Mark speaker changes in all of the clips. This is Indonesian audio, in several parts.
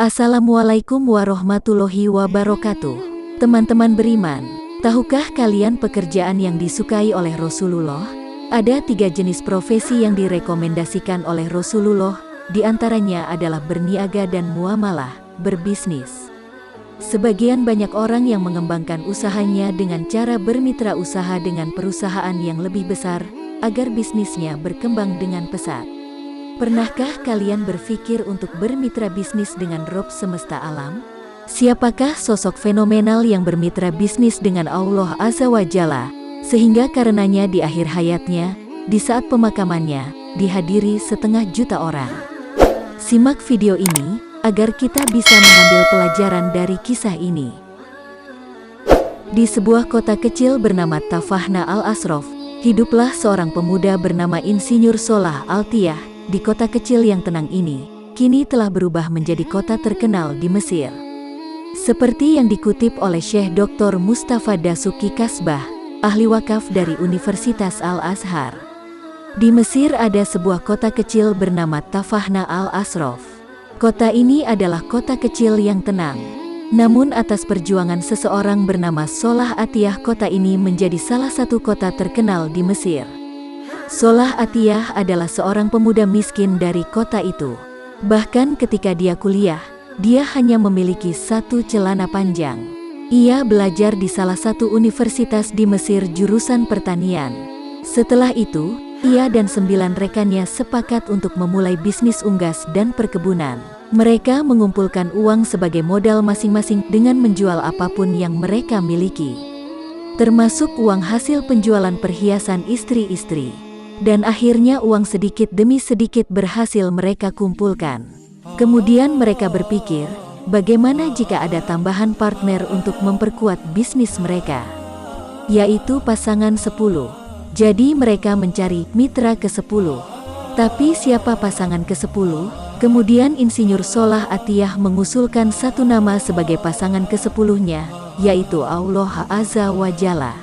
Speaker 1: Assalamualaikum warahmatullahi wabarakatuh. Teman-teman beriman, tahukah kalian pekerjaan yang disukai oleh Rasulullah? Ada 3 jenis profesi yang direkomendasikan oleh Rasulullah, di antaranya adalah berniaga dan muamalah, berbisnis. Sebagian banyak orang yang mengembangkan usahanya dengan cara bermitra usaha dengan perusahaan yang lebih besar, agar bisnisnya berkembang dengan pesat. Pernahkah kalian berpikir untuk bermitra bisnis dengan Rabb semesta alam? Siapakah sosok fenomenal yang bermitra bisnis dengan Allah Azza wa Jalla, sehingga karenanya di akhir hayatnya, di saat pemakamannya, dihadiri 1,5 juta orang? Simak video ini, agar kita bisa mengambil pelajaran dari kisah ini. Di sebuah kota kecil bernama Tafahna al-Ashraf, hiduplah seorang pemuda bernama Insinyur Solah Al-Tiyah. Di kota kecil yang tenang ini, kini telah berubah menjadi kota terkenal di Mesir. Seperti yang dikutip oleh Syekh Dr. Mustafa Dasuki Kasbah, ahli wakaf dari Universitas Al-Azhar. Di Mesir ada sebuah kota kecil bernama Tafahna al-Ashraf. Kota ini adalah kota kecil yang tenang. Namun atas perjuangan seseorang bernama Solah Atiyah, kota ini menjadi salah satu kota terkenal di Mesir. Solah Atiyah adalah seorang pemuda miskin dari kota itu. Bahkan ketika dia kuliah, dia hanya memiliki 1 celana panjang. Ia belajar di salah satu universitas di Mesir jurusan pertanian. Setelah itu, ia dan 9 rekannya sepakat untuk memulai bisnis unggas dan perkebunan. Mereka mengumpulkan uang sebagai modal masing-masing dengan menjual apapun yang mereka miliki, termasuk uang hasil penjualan perhiasan istri-istri. Dan akhirnya uang sedikit demi sedikit berhasil mereka kumpulkan. Kemudian mereka berpikir, bagaimana jika ada tambahan partner untuk memperkuat bisnis mereka, yaitu pasangan 10. Jadi mereka mencari mitra ke-10. Tapi siapa pasangan ke-10? Kemudian Insinyur Solah Atiyah mengusulkan 1 nama sebagai pasangan ke-10-nya, yaitu Allah Azza wa Jalla.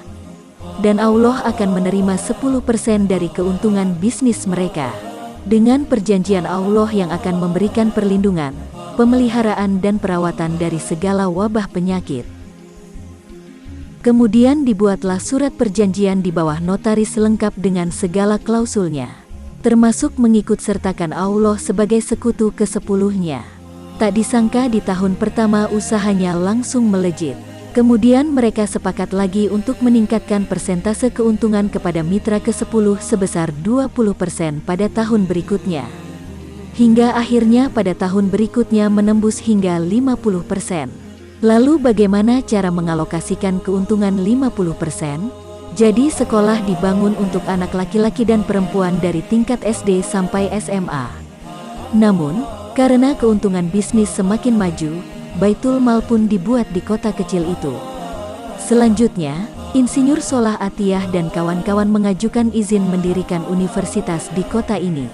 Speaker 1: Dan Allah akan menerima 10% dari keuntungan bisnis mereka. Dengan perjanjian Allah yang akan memberikan perlindungan, pemeliharaan dan perawatan dari segala wabah penyakit. Kemudian dibuatlah surat perjanjian di bawah notaris lengkap dengan segala klausulnya, termasuk mengikut sertakan Allah sebagai sekutu ke-10-nya. Tak disangka di tahun pertama usahanya langsung melejit. Kemudian mereka sepakat lagi untuk meningkatkan persentase keuntungan kepada mitra ke-10 sebesar 20% pada tahun berikutnya. Hingga akhirnya pada tahun berikutnya menembus hingga 50%. Lalu bagaimana cara mengalokasikan keuntungan 50%? Jadi sekolah dibangun untuk anak laki-laki dan perempuan dari tingkat SD sampai SMA. Namun, karena keuntungan bisnis semakin maju, Baitul Mal pun dibuat di kota kecil itu. Selanjutnya, Insinyur Solah Atiyah dan kawan-kawan mengajukan izin mendirikan universitas di kota ini.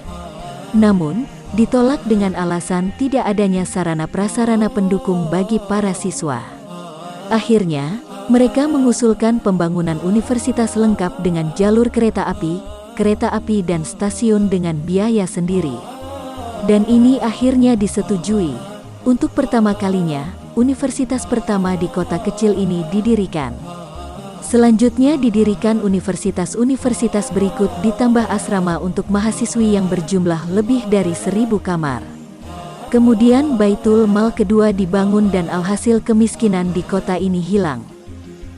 Speaker 1: Namun, ditolak dengan alasan tidak adanya sarana prasarana pendukung bagi para siswa. Akhirnya, mereka mengusulkan pembangunan universitas lengkap dengan jalur kereta api dan stasiun dengan biaya sendiri. Dan ini akhirnya disetujui. Untuk pertama kalinya, universitas pertama di kota kecil ini didirikan. Selanjutnya didirikan universitas-universitas berikut ditambah asrama untuk mahasiswi yang berjumlah lebih dari 1.000 kamar. Kemudian Baitul Mal kedua dibangun dan alhasil kemiskinan di kota ini hilang.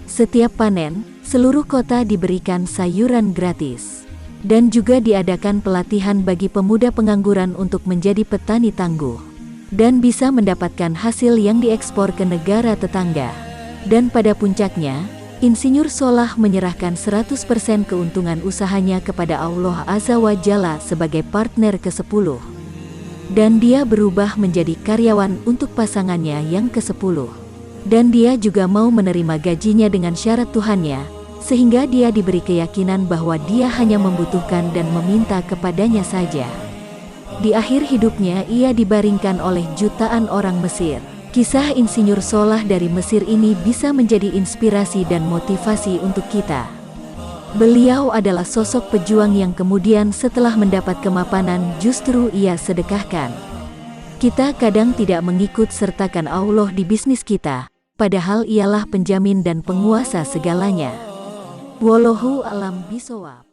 Speaker 1: Setiap panen, seluruh kota diberikan sayuran gratis. Dan juga diadakan pelatihan bagi pemuda pengangguran untuk menjadi petani tangguh. Dan bisa mendapatkan hasil yang diekspor ke negara tetangga. Dan pada puncaknya, Insinyur Solah menyerahkan 100% keuntungan usahanya kepada Allah Azza wa Jalla sebagai partner ke-10. Dan dia berubah menjadi karyawan untuk pasangannya yang ke-10. Dan dia juga mau menerima gajinya dengan syarat Tuhannya, sehingga dia diberi keyakinan bahwa dia hanya membutuhkan dan meminta kepadanya saja. Di akhir hidupnya ia dibaringkan oleh jutaan orang Mesir. Kisah Insinyur Solah dari Mesir ini bisa menjadi inspirasi dan motivasi untuk kita. Beliau adalah sosok pejuang yang kemudian setelah mendapat kemapanan justru ia sedekahkan. Kita kadang tidak mengikut sertakan Allah di bisnis kita, padahal Ialah penjamin dan penguasa segalanya. Wallahu a'lam bishawab.